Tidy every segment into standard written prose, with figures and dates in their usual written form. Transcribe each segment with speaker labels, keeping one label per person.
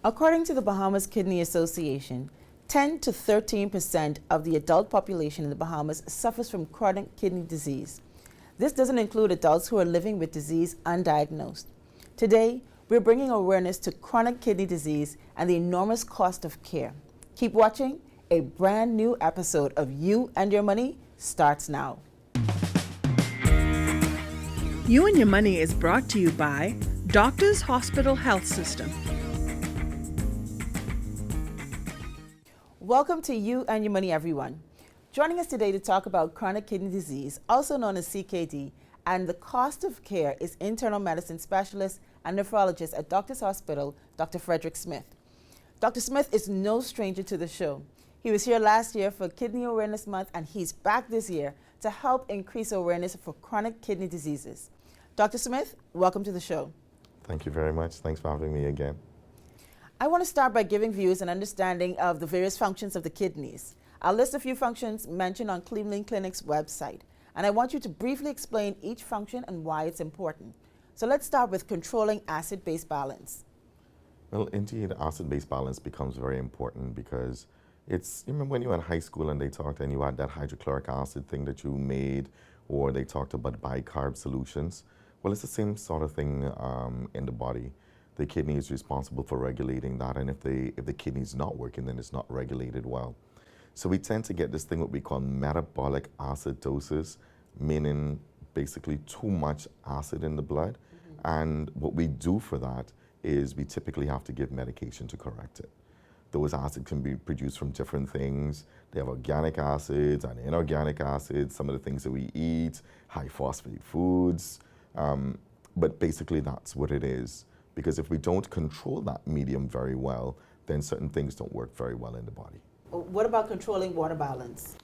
Speaker 1: According to the Bahamas Kidney Association, 10 to 13% of the adult population in the Bahamas suffers from chronic kidney disease. This doesn't include adults who are living with disease undiagnosed. Today, we're bringing awareness to chronic kidney disease and the enormous cost of care. Keep watching. A brand new episode of You and Your Money starts now.
Speaker 2: You and Your Money is brought to you by Doctors Hospital Health System.
Speaker 1: Welcome to You and Your Money, everyone. Joining us today to talk about chronic kidney disease, also known as CKD, and the cost of care is internal medicine specialist and nephrologist at Doctors Hospital, Dr. Frederick Smith. Dr. Smith is no stranger to the show. He was here last year for Kidney Awareness Month, and he's back this year to help increase awareness for chronic kidney diseases. Dr. Smith, welcome to the show.
Speaker 3: Thank you very much. Thanks for having me again.
Speaker 1: I want to start by giving viewers an understanding of the various functions of the kidneys. I'll list a few functions mentioned on Cleveland Clinic's website, and I want you to briefly explain each function and why it's important. So let's start with controlling acid-base balance.
Speaker 3: Well, indeed, acid-base balance becomes very important because you remember when you were in high school and they talked and you had that hydrochloric acid thing that you made, or they talked about bicarb solutions? Well, it's the same sort of thing in the body. The kidney is responsible for regulating that, and if the kidney is not working, then it's not regulated well. So we tend to get this thing what we call metabolic acidosis, meaning basically too much acid in the blood. And what we do for that is we typically have to give medication to correct it. Those acids can be produced from different things. They have organic acids and inorganic acids, some of the things that we eat, high phosphate foods. But basically that's what it is. Because if we don't control that medium very well, then certain things don't work very well in the body.
Speaker 1: What about controlling water balance?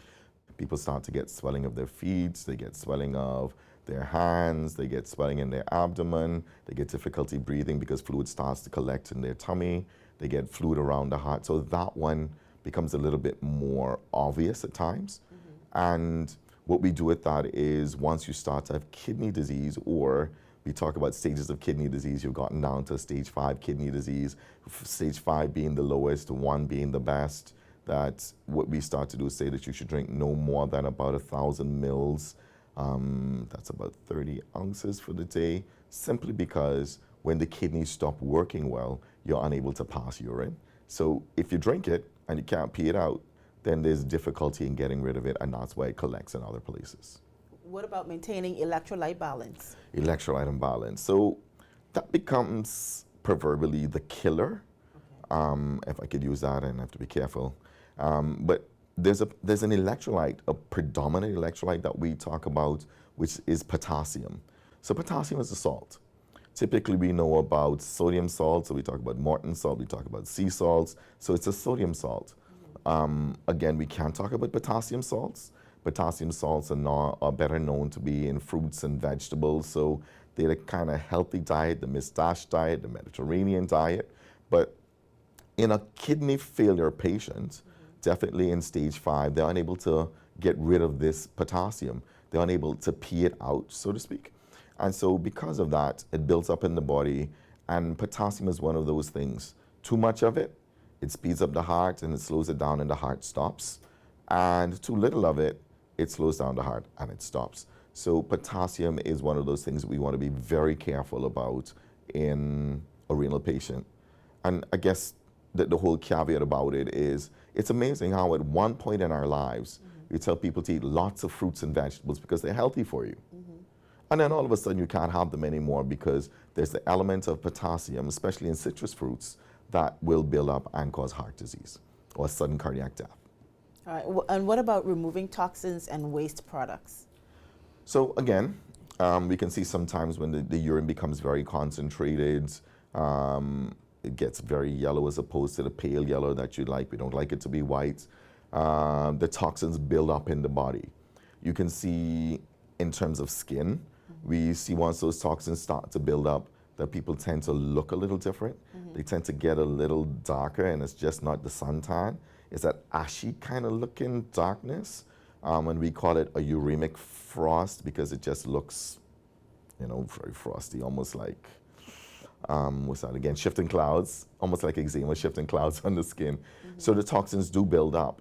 Speaker 3: People start to get swelling of their feet, they get swelling of their hands, they get swelling in their abdomen, they get difficulty breathing because fluid starts to collect in their tummy, they get fluid around the heart. So that one becomes a little bit more obvious at times. And what we do with that is once you start to have kidney disease, or we talk about stages of kidney disease, you've gotten down to stage 5 kidney disease, stage 5 being the lowest, 1 being the best. That what we start to do is say that you should drink no more than about 1,000 mils. That's about 30 ounces for the day, simply because when the kidneys stop working well, you're unable to pass urine. So if you drink it and you can't pee it out, then there's difficulty in getting rid of it, and that's why it collects in other places.
Speaker 1: What about maintaining electrolyte balance?
Speaker 3: Electrolyte imbalance. So that becomes proverbially the killer, if I could use that, and I have to be careful. But there's an electrolyte, a predominant electrolyte that we talk about, which is potassium. So potassium is a salt. Typically we know about sodium salt, so we talk about Morton salt, we talk about sea salts, so it's a sodium salt. Again, we can't talk about potassium salts. Potassium salts are better known to be in fruits and vegetables, so they're the kind of healthy diet, the Mistache diet, the Mediterranean diet. But in a kidney failure patient, definitely in stage 5, they're unable to get rid of this potassium. They're unable to pee it out, so to speak. And so because of that, it builds up in the body, and potassium is one of those things. Too much of it, it speeds up the heart and it slows it down and the heart stops. And too little of it, it slows down the heart and it stops. So potassium is one of those things that we want to be very careful about in a renal patient. And I guess that the whole caveat about it is, it's amazing how at one point in our lives, we tell people to eat lots of fruits and vegetables because they're healthy for you. And then all of a sudden you can't have them anymore because there's the element of potassium, especially in citrus fruits, that will build up and cause heart disease or sudden cardiac death.
Speaker 1: All right, and what about removing toxins and waste products?
Speaker 3: So again, we can see sometimes when the urine becomes very concentrated, it gets very yellow as opposed to the pale yellow that you like. We don't like it to be white. The toxins build up in the body. You can see in terms of skin, we see once those toxins start to build up, that people tend to look a little different. They tend to get a little darker, and it's just not the suntan. It's that ashy kind of looking darkness. And we call it a uremic frost because it just looks, very frosty, almost like what's that again? Shifting clouds, almost like eczema, shifting clouds on the skin. So the toxins do build up.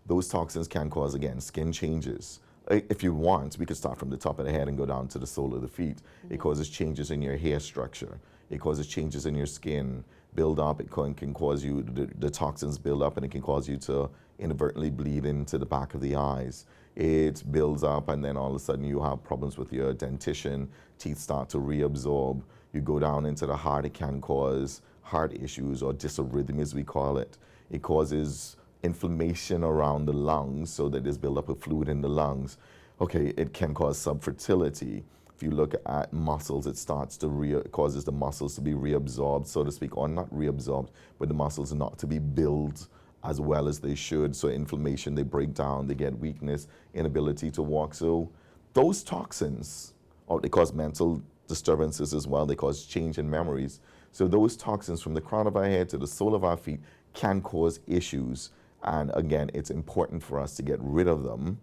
Speaker 3: Those toxins can cause, again, skin changes. If you want, we could start from the top of the head and go down to the sole of the feet. It causes changes in your hair structure. It causes changes in your skin, build up. It can cause you, the toxins build up, and it can cause you to inadvertently bleed into the back of the eyes. It builds up, and then all of a sudden you have problems with your dentition. Teeth start to reabsorb. You go down into the heart. It can cause heart issues, or dysarrhythmias, we call it. It causes inflammation around the lungs, so that there's buildup of fluid in the lungs. Okay, it can cause subfertility. If you look at muscles, it starts to it causes the muscles to be reabsorbed, so to speak, or not reabsorbed, but the muscles not to be built as well as they should. So inflammation, they break down, they get weakness, inability to walk. So those toxins, or they cause mental disturbances as well. They cause change in memories. So those toxins from the crown of our head to the sole of our feet can cause issues. And again, it's important for us to get rid of them.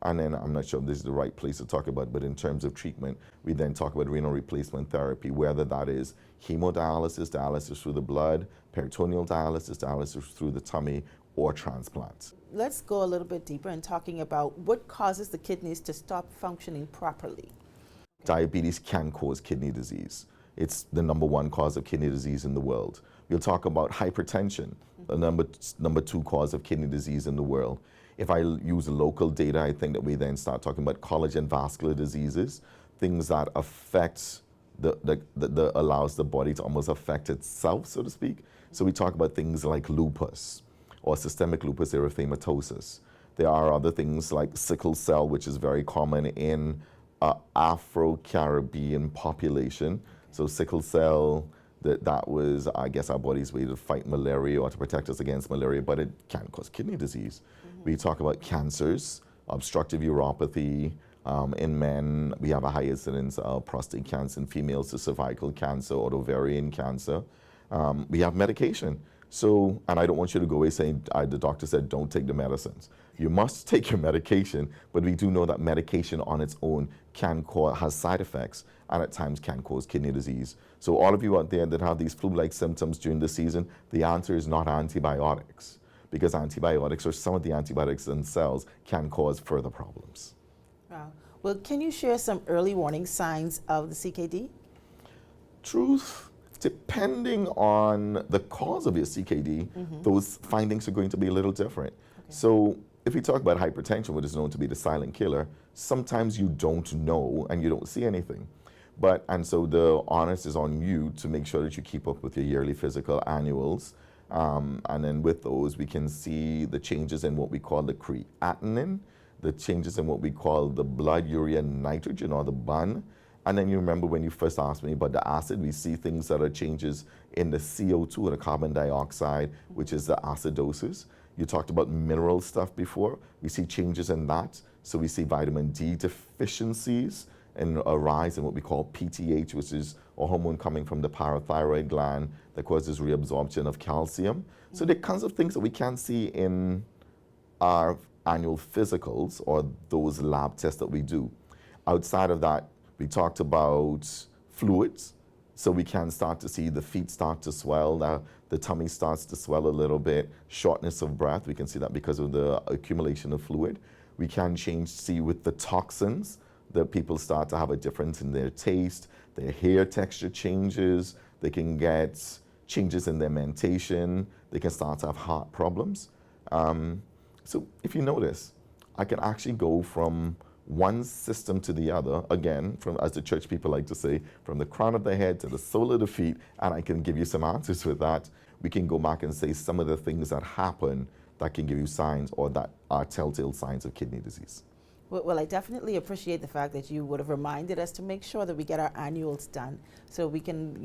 Speaker 3: And then I'm not sure if this is the right place to talk about, but in terms of treatment, we then talk about renal replacement therapy, whether that is hemodialysis, dialysis through the blood, peritoneal dialysis, dialysis through the tummy, or transplant.
Speaker 1: Let's go a little bit deeper in talking about what causes the kidneys to stop functioning properly.
Speaker 3: Diabetes can cause kidney disease. It's the #1 cause of kidney disease in the world. We'll talk about hypertension, the number 2 cause of kidney disease in the world. If I use local data, I think that we then start talking about collagen vascular diseases, things that affect allows the body to almost affect itself, so to speak. So we talk about things like lupus or systemic lupus erythematosus. There are other things like sickle cell, which is very common in Afro-Caribbean population. So sickle cell, that was, I guess, our body's way to fight malaria or to protect us against malaria, but it can cause kidney disease. We talk about cancers, obstructive uropathy. In men, we have a high incidence of prostate cancer. In females, to cervical cancer or ovarian cancer. We have medication. So, and I don't want you to go away saying, the doctor said, don't take the medicines. You must take your medication, but we do know that medication on its own has side effects, and at times can cause kidney disease. So all of you out there that have these flu-like symptoms during the season, the answer is not antibiotics, because antibiotics, or some of the antibiotics themselves, can cause further problems.
Speaker 1: Wow. Well, can you share some early warning signs of the CKD?
Speaker 3: Truth, depending on the cause of your CKD, those findings are going to be a little different. Okay. So if we talk about hypertension, which is known to be the silent killer, sometimes you don't know and you don't see anything. And so the onus is on you to make sure that you keep up with your yearly physical annuals. And then with those, we can see the changes in what we call the creatinine, the changes in what we call the blood urea nitrogen, or the BUN. And then you remember when you first asked me about the acid, we see things that are changes in the CO2, or the carbon dioxide, which is the acidosis. You talked about mineral stuff before. We see changes in that. So we see vitamin D deficiencies and a rise in what we call PTH, which is a hormone coming from the parathyroid gland that causes reabsorption of calcium. So there are kinds of things that we can see in our annual physicals, or those lab tests that we do. Outside of that, we talked about fluids. So we can start to see the feet start to swell, the tummy starts to swell a little bit, shortness of breath. We can see that because of the accumulation of fluid. We can see with the toxins that people start to have a difference in their taste, their hair texture changes, they can get changes in their mentation, they can start to have heart problems. So if you notice, I can actually go from one system to the other, again, from, as the church people like to say, from the crown of the head to the sole of the feet, and I can give you some answers with that. We can go back and say some of the things that happen that can give you signs, or that are telltale signs of kidney disease.
Speaker 1: Well, I definitely appreciate the fact that you would have reminded us to make sure that we get our annuals done, so we can,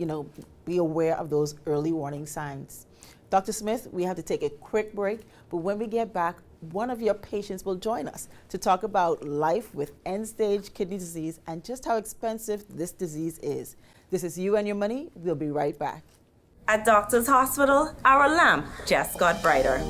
Speaker 1: be aware of those early warning signs. Dr. Smith, we have to take a quick break, but when we get back, one of your patients will join us to talk about life with end-stage kidney disease and just how expensive this disease is. This is You and Your Money. We'll be right back.
Speaker 4: At Doctors Hospital, our lamp just got brighter.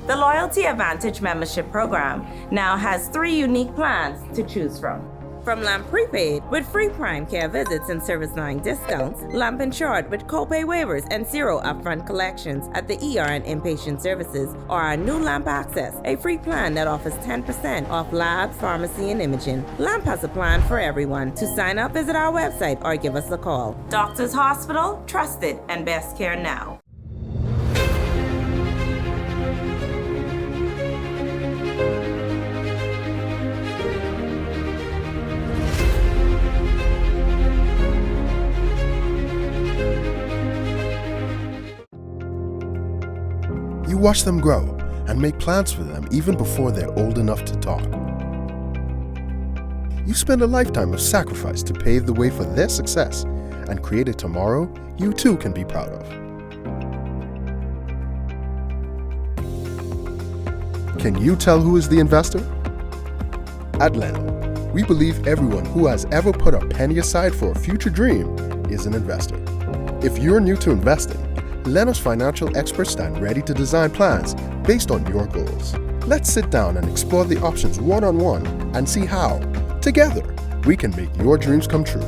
Speaker 4: The Loyalty Advantage membership program now has 3 unique plans to choose from. From lamp prepaid with free prime care visits and service line discounts, lamp insured with copay waivers and zero upfront collections at the ER and inpatient services, or our new Lamp Access, a free plan that offers 10% off labs, pharmacy, and imaging. Lamp has a plan for everyone. To sign up, visit our website or give us a call. Doctors Hospital, trusted and best care now.
Speaker 5: You watch them grow and make plans for them even before they're old enough to talk. You spend a lifetime of sacrifice to pave the way for their success and create a tomorrow you too can be proud of. Can you tell who is the investor? At 𝗪𝗏𝗧𝗛, we believe everyone who has ever put a penny aside for a future dream is an investor. If you're new to investing, 𝗪𝗏𝗧𝗛's financial experts stand ready to design plans based on your goals. Let's sit down and explore the options one-on-one and see how, together, we can make your dreams come true.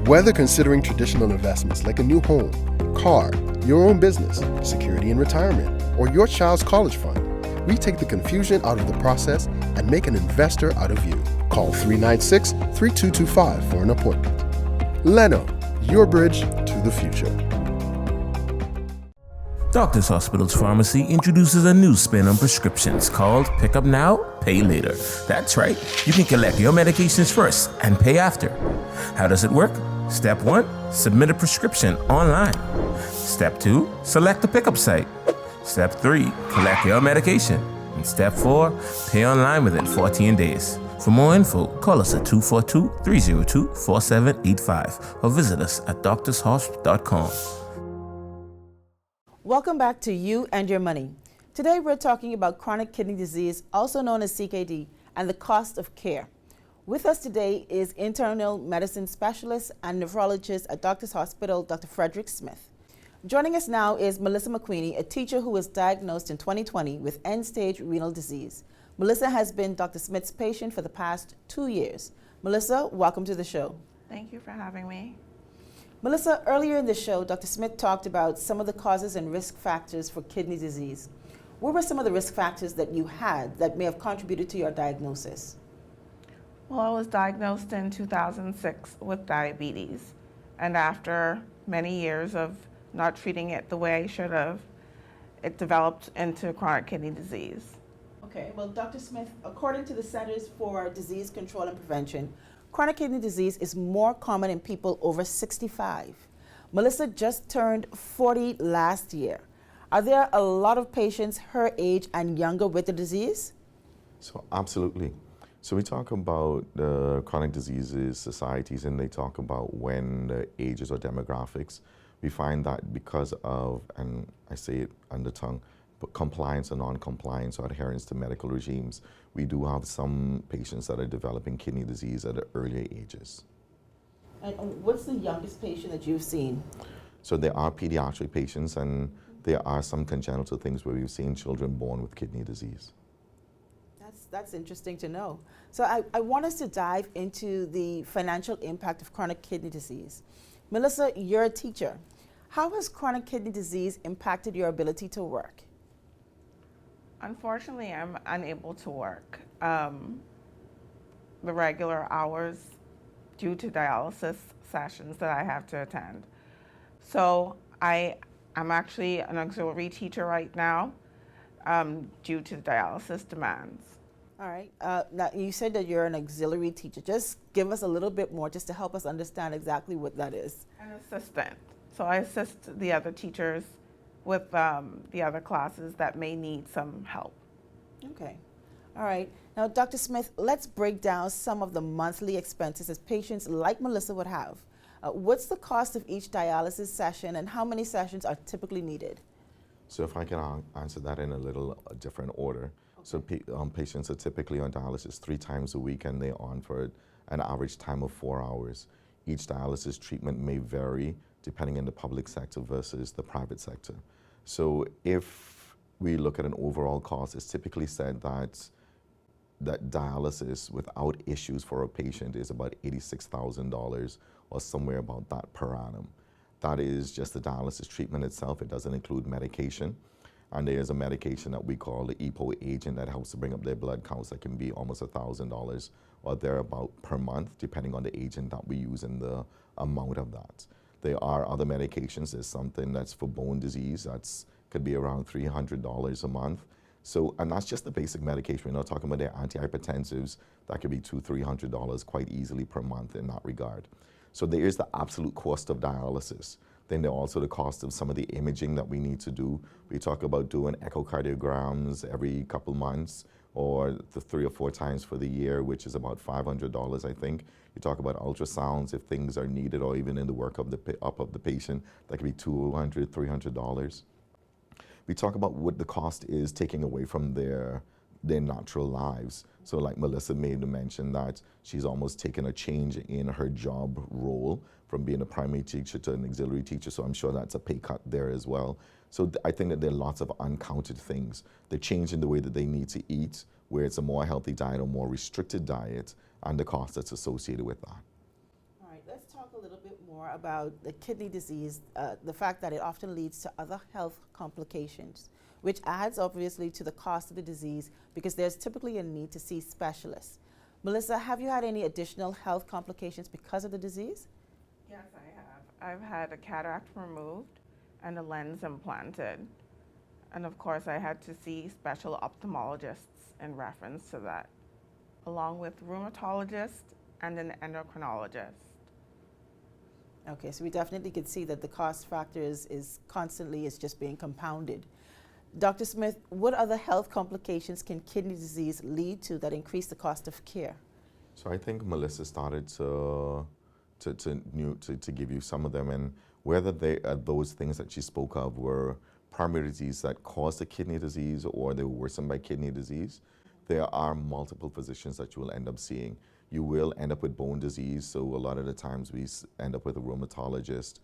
Speaker 5: Whether considering traditional investments like a new home, car, your own business, security in retirement, or your child's college fund, we take the confusion out of the process and make an investor out of you. Call 396-3225 for an appointment. 𝗪𝗏𝗧𝗛, your bridge to the future.
Speaker 6: Doctors Hospital's pharmacy introduces a new spin on prescriptions called Pick Up Now, Pay Later. That's right, you can collect your medications first and pay after. How does it work? Step 1, submit a prescription online. Step 2, select the pickup site. Step 3, collect your medication. And Step 4, pay online within 14 days. For more info, call us at 242-302-4785 or visit us at drshosp.com.
Speaker 1: Welcome back to You and Your Money. Today we're talking about chronic kidney disease, also known as CKD, and the cost of care. With us today is internal medicine specialist and nephrologist at Doctors Hospital, Dr. Frederick Smith. Joining us now is Melissa Mcqueeny, a teacher who was diagnosed in 2020 with end-stage renal disease. Melissa has been Dr. Smith's patient for the past 2 years. Melissa, welcome to the show.
Speaker 7: Thank you for having me.
Speaker 1: Melissa, earlier in the show, Dr. Smith talked about some of the causes and risk factors for kidney disease. What were some of the risk factors that you had that may have contributed to your diagnosis?
Speaker 7: Well, I was diagnosed in 2006 with diabetes, and after many years of not treating it the way I should have, it developed into chronic kidney disease.
Speaker 1: Okay, well, Dr. Smith, according to the Centers for Disease Control and Prevention, chronic kidney disease is more common in people over 65. Melissa just turned 40 last year. Are there a lot of patients her age and younger with the disease?
Speaker 3: So absolutely. So we talk about the chronic diseases societies, and they talk about when the ages or demographics. We find that because of, and I say it under tongue, but compliance or non-compliance or adherence to medical regimes, we do have some patients that are developing kidney disease at the earlier ages.
Speaker 1: And what's the youngest patient that you've seen?
Speaker 3: So there are pediatric patients, and there are some congenital things where we've seen children born with kidney disease.
Speaker 1: That's interesting to know. So I want us to dive into the financial impact of chronic kidney disease. Melissa, you're a teacher. How has chronic kidney disease impacted your ability to work?
Speaker 7: Unfortunately, I'm unable to work the regular hours due to dialysis sessions that I have to attend. So I'm actually an auxiliary teacher right now due to the dialysis demands.
Speaker 1: All right. Now, you said that you're an auxiliary teacher. Just give us a little bit more just to help us understand exactly what that is.
Speaker 7: An assistant. So I assist the other teachers with the other classes that may need some help.
Speaker 1: Okay. All right. Now, Dr. Smith, let's break down some of the monthly expenses that patients like Melissa would have. What's the cost of each dialysis session, and how many sessions are typically needed?
Speaker 3: So if I can answer that in a little different order. So patients are typically on dialysis 3 times a week, and they're on for an average time of 4 hours. Each dialysis treatment may vary depending on the public sector versus the private sector. So if we look at an overall cost, it's typically said that that dialysis without issues for a patient is about $86,000 or somewhere about that per annum. That is just the dialysis treatment itself. It doesn't include medication. And there's a medication that we call the EPO agent that helps to bring up their blood counts that can be almost $1,000 or thereabout per month, depending on the agent that we use and the amount of that. There are other medications. There's something that's for bone disease that's could be around $300 a month. So, and that's just the basic medication. We're not talking about their antihypertensives. That could be $200-300 quite easily per month in that regard. So there is the absolute cost of dialysis. Then there's also the cost of some of the imaging that we need to do. We talk about doing echocardiograms every couple months or the 3 or 4 times for the year, which is about $500, I think. You talk about ultrasounds if things are needed or even in the work of the patient, that could be $200-300. We talk about what the cost is taking away from their natural lives. So like Melissa made the mention that she's almost taken a change in her job role from being a primary teacher to an auxiliary teacher, so I'm sure that's a pay cut there as well. So I think that there are lots of uncounted things. The change in the way that they need to eat, where it's a more healthy diet or more restricted diet, and the cost that's associated with that.
Speaker 1: All right, let's talk a little bit more about the kidney disease, the fact that it often leads to other health complications, which adds obviously to the cost of the disease because there's typically a need to see specialists. Melissa, have you had any additional health complications because of the disease?
Speaker 7: Yes, I have. I've had a cataract removed and a lens implanted. And of course, I had to see special ophthalmologists in reference to that, along with rheumatologists and an endocrinologist.
Speaker 1: Okay, so we definitely could see that the cost factor is constantly just being compounded. Dr. Smith, what other health complications can kidney disease lead to that increase the cost of care?
Speaker 3: So I think Melissa started to give you some of them, and whether those things that she spoke of were primary disease that caused the kidney disease or they were worsened by kidney disease, there are multiple physicians that you will end up seeing. You will end up with bone disease, so a lot of the times we end up with a rheumatologist.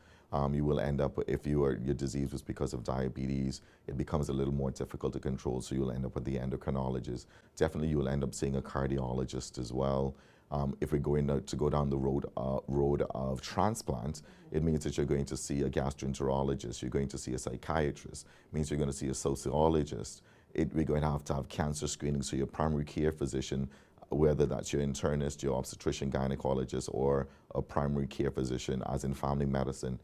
Speaker 3: You will end up, if your disease was because of diabetes, it becomes a little more difficult to control, so you'll end up with the endocrinologist. Definitely you will end up seeing a cardiologist as well. If we're going to go down the road of transplant, it means that you're going to see a gastroenterologist, you're going to see a psychiatrist, it means you're going to see a sociologist. We're going to have cancer screening, so your primary care physician, whether that's your internist, your obstetrician, gynecologist, or a primary care physician, as in family medicine,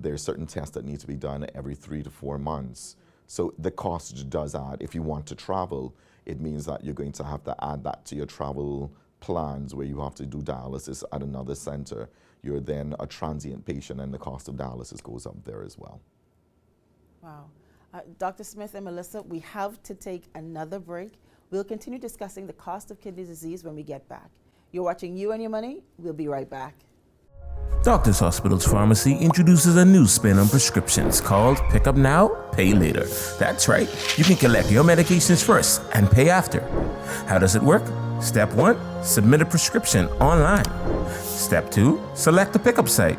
Speaker 3: there's certain tests that need to be done every 3 to 4 months. So the cost does add. If you want to travel, it means that you're going to have to add that to your travel plans where you have to do dialysis at another center. You're then a transient patient and the cost of dialysis goes up there as well.
Speaker 1: Wow. Dr. Smith and Melissa, we have to take another break. We'll continue discussing the cost of kidney disease when we get back. You're watching You and Your Money. We'll be right back.
Speaker 6: Doctors Hospital's Pharmacy introduces a new spin on prescriptions called Pick Up Now, Pay Later. That's right, you can collect your medications first and pay after. How does it work? Step 1, submit a prescription online. Step 2, select the pickup site.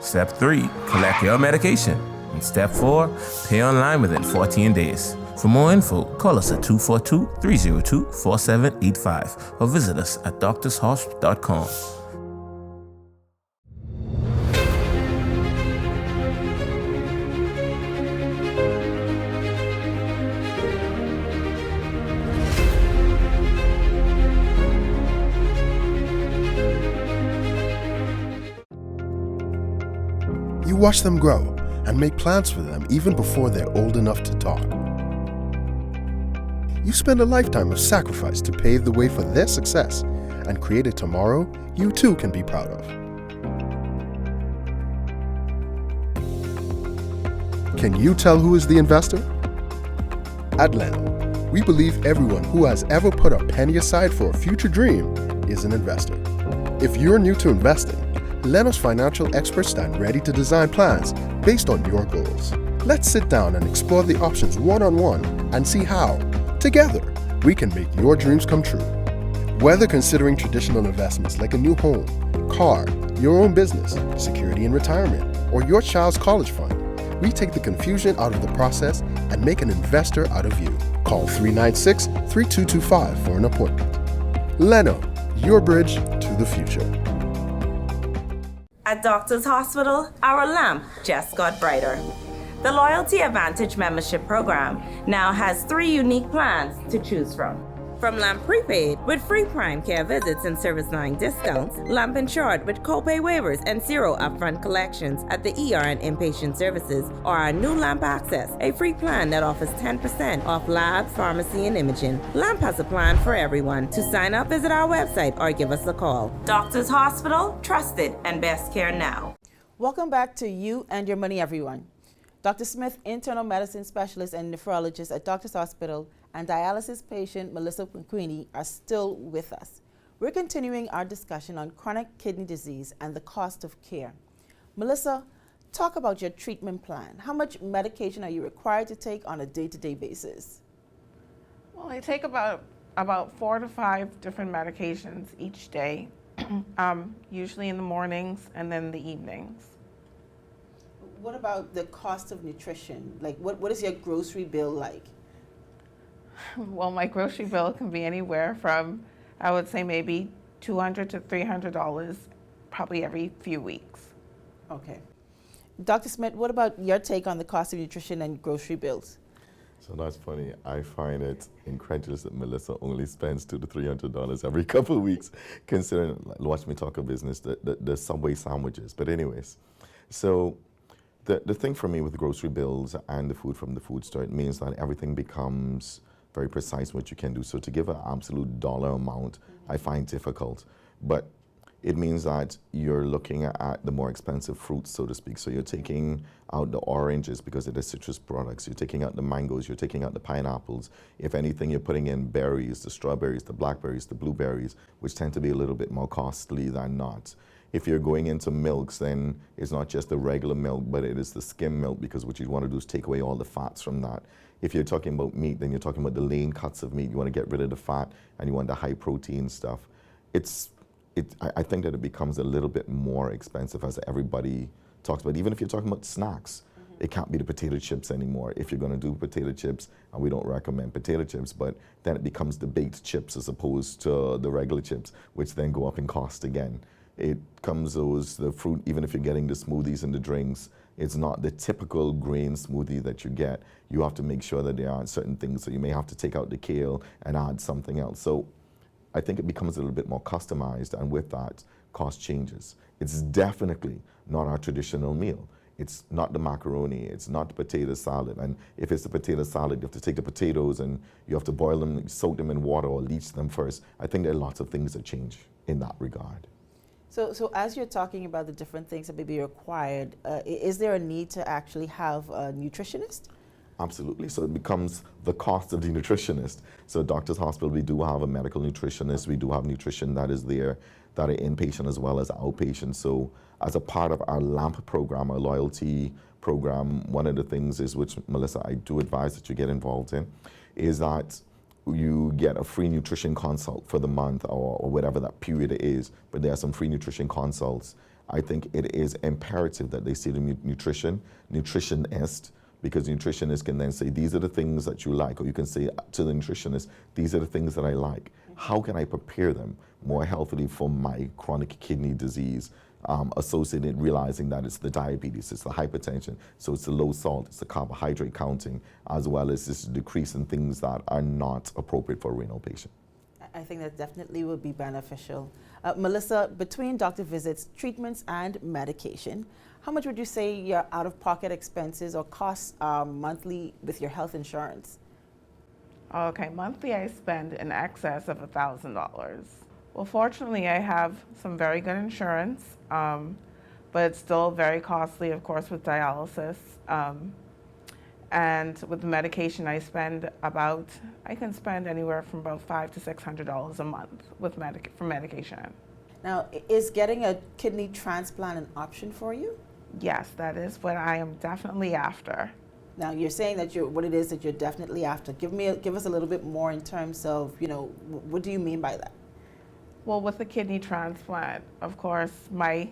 Speaker 6: Step 3, collect your medication. And Step 4, pay online within 14 days. For more info, call us at 242-302-4785 or visit us at drshosp.com.
Speaker 5: You watch them grow and make plans for them even before they're old enough to talk. You spend a lifetime of sacrifice to pave the way for their success and create a tomorrow you too can be proud of. Can you tell who is the investor? At Renal, we believe everyone who has ever put a penny aside for a future dream is an investor. If you're new to investing, Renal's financial experts stand ready to design plans based on your goals. Let's sit down and explore the options one-on-one and see how, together, we can make your dreams come true. Whether considering traditional investments like a new home, car, your own business, security in retirement, or your child's college fund, we take the confusion out of the process and make an investor out of you. Call 396-3225 for an appointment. Leno, your bridge to the future.
Speaker 4: At Doctors Hospital, our lamp just got brighter. The Loyalty Advantage membership program now has 3 unique plans to choose from. From Lamp Prepaid with free prime care visits and service line discounts, Lamp Insured with copay waivers and 0 upfront collections at the ER and inpatient services, or our new Lamp Access, a free plan that offers 10% off labs, pharmacy, and imaging. Lamp has a plan for everyone. To sign up, visit our website or give us a call. Doctors Hospital, trusted and best care now.
Speaker 1: Welcome back to You and Your Money, everyone. Dr. Smith, internal medicine specialist and nephrologist at Doctors Hospital, and dialysis patient 𝗪𝗓𝗡𝗧𝗧𝗧𝗧 are still with us. We're continuing our discussion on chronic kidney disease and the cost of care. Melissa, talk about your treatment plan. How much medication are you required to take on a day-to-day basis?
Speaker 7: Well, I take about 4 to 5 different medications each day, usually in the mornings and then the evenings.
Speaker 1: What about the cost of nutrition? Like, what is your grocery bill like?
Speaker 7: Well, my grocery bill can be anywhere from, I would say, maybe $200 to $300 probably every few weeks.
Speaker 1: Okay. Dr. Smith, what about your take on the cost of nutrition and grocery bills?
Speaker 3: So that's funny. I find it incredulous that Melissa only spends $200 to $300 every couple of weeks, considering, watch me talk of business, the Subway sandwiches. But anyways, so the thing for me with the grocery bills and the food from the food store, it means that everything becomes very precise what you can do. So to give an absolute dollar amount, I find difficult. But it means that you're looking at the more expensive fruits, so to speak. So you're taking out the oranges because it is citrus products. You're taking out the mangoes. You're taking out the pineapples. If anything, you're putting in berries, the strawberries, the blackberries, the blueberries, which tend to be a little bit more costly than not. If you're going into milks, then it's not just the regular milk, but it is the skim milk, because what you want to do is take away all the fats from that. If you're talking about meat, then you're talking about the lean cuts of meat. You want to get rid of the fat, and you want the high protein stuff. I think that it becomes a little bit more expensive, as everybody talks about. Even if you're talking about snacks, it can't be the potato chips anymore. If you're going to do potato chips, and we don't recommend potato chips, but then it becomes the baked chips as opposed to the regular chips, which then go up in cost again. It comes the fruit, even if you're getting the smoothies and the drinks, it's not the typical grain smoothie that you get. You have to make sure that there are certain things, so you may have to take out the kale and add something else. So I think it becomes a little bit more customized, and with that, cost changes. It's definitely not our traditional meal. It's not the macaroni, it's not the potato salad. And if it's the potato salad, you have to take the potatoes and you have to boil them, soak them in water or leach them first. I think there are lots of things that change in that regard.
Speaker 1: So as you're talking about the different things that may be required, is there a need to actually have a nutritionist?
Speaker 3: Absolutely. So it becomes the cost of the nutritionist. So Doctors Hospital, we do have a medical nutritionist. We do have nutrition that is there, that are inpatient as well as outpatient. So as a part of our LAMP program, our loyalty program, one of the things is, which Melissa, I do advise that you get involved in, is that you get a free nutrition consult for the month or whatever that period is, but there are some free nutrition consults. I think it is imperative that they see the nutritionist, because the nutritionist can then say, these are the things that you like, or you can say to the nutritionist, these are the things that I like. How can I prepare them more healthily for my chronic kidney disease, associated, realizing that it's the diabetes, it's the hypertension, so it's the low salt, it's the carbohydrate counting, as well as this decrease in things that are not appropriate for a renal patient.
Speaker 1: I think that definitely would be beneficial. Melissa, between doctor visits, treatments, and medication, how much would you say your out-of-pocket expenses or costs monthly with your health insurance?
Speaker 7: Okay, monthly I spend in excess of $1,000. Well, fortunately, I have some very good insurance, but it's still very costly, of course, with dialysis. And with the medication, I can spend anywhere from about $500 to $600 a month with for medication.
Speaker 1: Now, is getting a kidney transplant an option for you?
Speaker 7: Yes, that is what I am definitely after.
Speaker 1: Now, you're saying that what it is that you're definitely after. Give us a little bit more in terms of, what do you mean by that?
Speaker 7: Well, with the kidney transplant, of course, my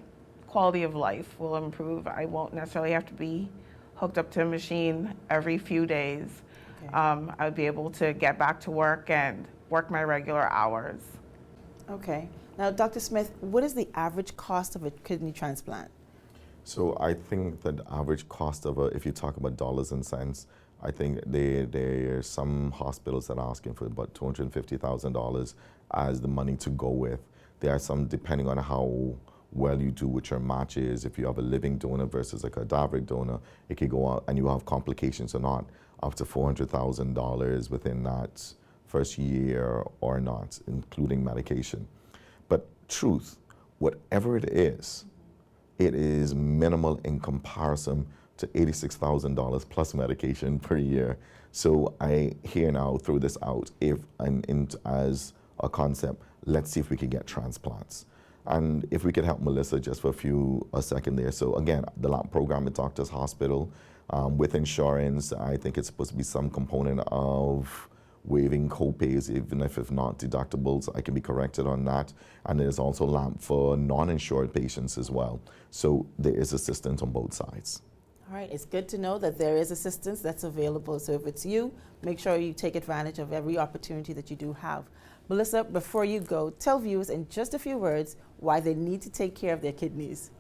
Speaker 7: quality of life will improve. I won't necessarily have to be hooked up to a machine every few days. Okay. I would be able to get back to work and work my regular hours.
Speaker 1: Okay. Now, Dr. Smith, what is the average cost of a kidney transplant?
Speaker 3: So I think that the average cost of if you talk about dollars and cents, I think there are some hospitals that are asking for about $250,000 as the money to go with. There are some, depending on how well you do with your matches, if you have a living donor versus a cadaveric donor, it could go out and you have complications or not, up to $400,000 within that first year or not, including medication. But truth, whatever it is minimal in comparison to $86,000 plus medication per year. So I here now throw this out as a concept. Let's see if we can get transplants. And if we could help Melissa just for a second there. So again, the LAMP program at Doctors Hospital, with insurance, I think it's supposed to be some component of waiving co-pays, even if not deductibles. I can be corrected on that. And there's also LAMP for non-insured patients as well. So there is assistance on both sides.
Speaker 1: All right, it's good to know that there is assistance that's available. So if it's you, make sure you take advantage of every opportunity that you do have. Melissa, before you go, tell viewers in just a few words why they need to take care of their kidneys.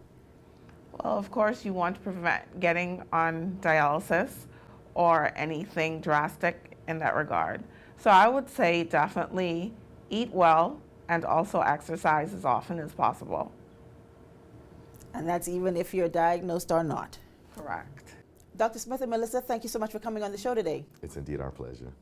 Speaker 7: Well, of course, you want to prevent getting on dialysis or anything drastic in that regard. So I would say definitely eat well and also exercise as often as possible.
Speaker 1: And that's even if you're diagnosed or not.
Speaker 7: Correct.
Speaker 1: Dr. Smith and Melissa, thank you so much for coming on the show today.
Speaker 3: It's indeed our pleasure.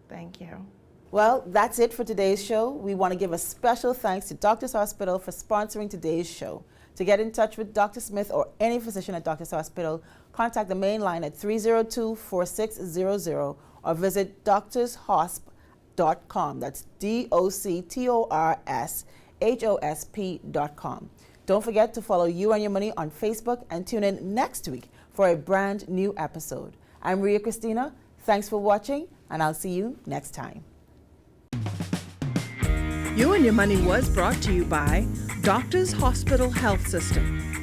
Speaker 7: Thank you.
Speaker 1: Well, that's it for today's show. We want to give a special thanks to Doctors Hospital for sponsoring today's show. To get in touch with Dr. Smith or any physician at Doctors Hospital, contact the main line at 302-4600 or visit doctorshosp.com. That's doctorshosp.com. Don't forget to follow You and Your Money on Facebook and tune in next week for a brand new episode. I'm Ria Christina. Thanks for watching, and I'll see you next time.
Speaker 2: You and Your Money was brought to you by Doctors Hospital Health System.